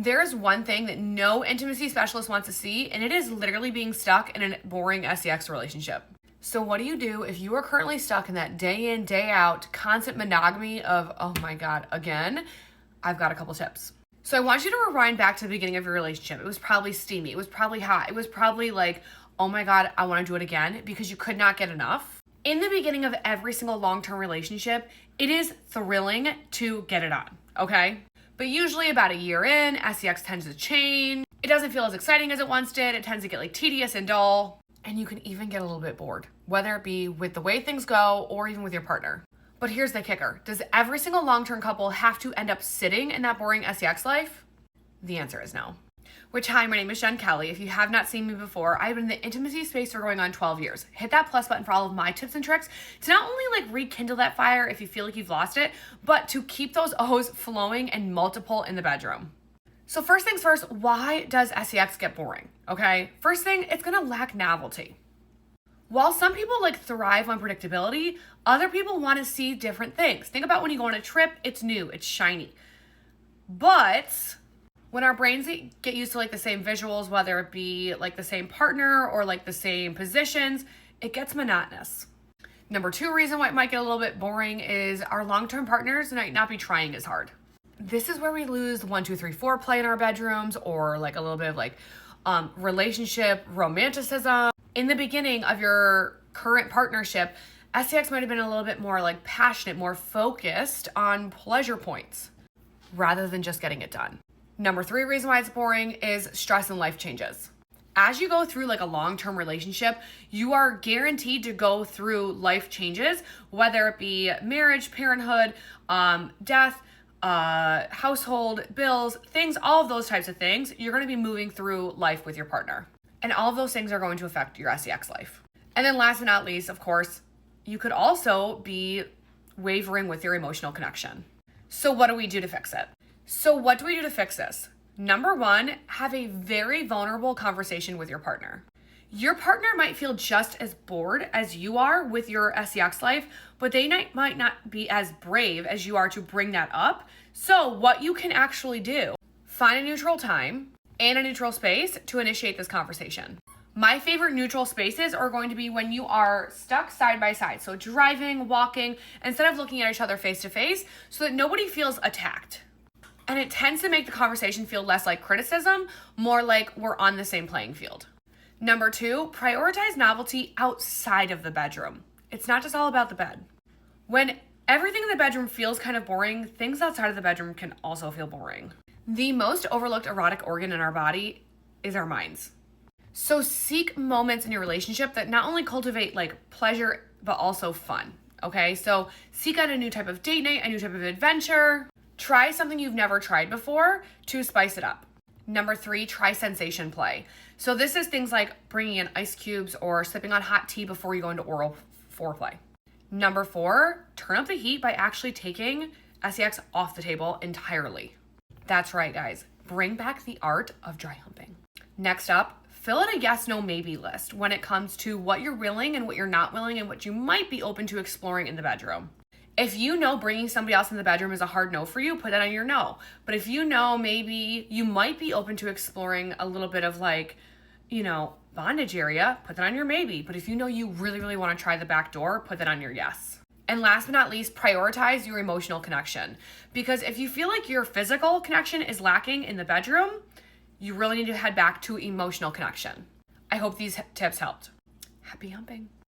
There's one thing that no intimacy specialist wants to see, and it is literally being stuck in a boring sex relationship. So what do you do if you are currently stuck in that day in, day out, constant monogamy of, oh my God, again? I've got a couple tips. So I want you to rewind back to the beginning of your relationship. It was probably steamy. It was probably hot. It was probably like, oh my God, I want to do it again, because you could not get enough. In the beginning of every single long-term relationship, it is thrilling to get it on, okay? But usually about a year in, sex tends to change. It doesn't feel as exciting as it once did. It tends to get like tedious and dull. And you can even get a little bit bored, whether it be with the way things go or even with your partner. But here's the kicker. Does every single long-term couple have to end up sitting in that boring sex life? The answer is no. Which, hi, my name is Jen Kelly. If you have not seen me before, I've been in the intimacy space for going on 12 years. Hit that plus button for all of my tips and tricks to not only like rekindle that fire if you feel like you've lost it, but to keep those O's flowing and multiple in the bedroom. So first things first, why does sex get boring? Okay, first thing, it's gonna lack novelty. While some people like thrive on predictability, other people want to see different things. Think about when you go on a trip, it's new, it's shiny. But when our brains get used to like the same visuals, whether it be like the same partner or like the same positions, it gets monotonous. Number two reason why it might get a little bit boring is our long-term partners might not be trying as hard. This is where we lose the 1, 2, 3, 4 play in our bedrooms, or like a little bit of like relationship romanticism. In the beginning of your current partnership, sex might have been a little bit more like passionate, more focused on pleasure points rather than just getting it done. Number three reason why it's boring is stress and life changes. As you go through like a long-term relationship, you are guaranteed to go through life changes, whether it be marriage, parenthood, death, household, bills, things, all of those types of things. You're going to be moving through life with your partner. And all of those things are going to affect your sex life. And then last but not least, of course, you could also be wavering with your emotional connection. So what do we do to fix it? So what do we do to fix this? Number one, have a very vulnerable conversation with your partner. Your partner might feel just as bored as you are with your sex life, but they might not be as brave as you are to bring that up. So what you can actually do, find a neutral time and a neutral space to initiate this conversation. My favorite neutral spaces are going to be when you are stuck side by side. So driving, walking, instead of looking at each other face to face, so that nobody feels attacked. And it tends to make the conversation feel less like criticism, more like we're on the same playing field. Number two, prioritize novelty outside of the bedroom. It's not just all about the bed. When everything in the bedroom feels kind of boring, things outside of the bedroom can also feel boring. The most overlooked erotic organ in our body is our minds. So seek moments in your relationship that not only cultivate like pleasure, but also fun. Okay, so seek out a new type of date night, a new type of adventure. Try something you've never tried before to spice it up. Number three, try sensation play. So this is things like bringing in ice cubes or sipping on hot tea before you go into oral foreplay. Number four, turn up the heat by actually taking sex off the table entirely. That's right, guys. Bring back the art of dry humping. Next up, fill in a yes, no, maybe list when it comes to what you're willing and what you're not willing and what you might be open to exploring in the bedroom. If you know bringing somebody else in the bedroom is a hard no for you, put that on your no. But if you know maybe you might be open to exploring a little bit of like, bondage area, put that on your maybe. But if you know you really, really want to try the back door, put that on your yes. And last but not least, prioritize your emotional connection. Because if you feel like your physical connection is lacking in the bedroom, you really need to head back to emotional connection. I hope these tips helped. Happy humping.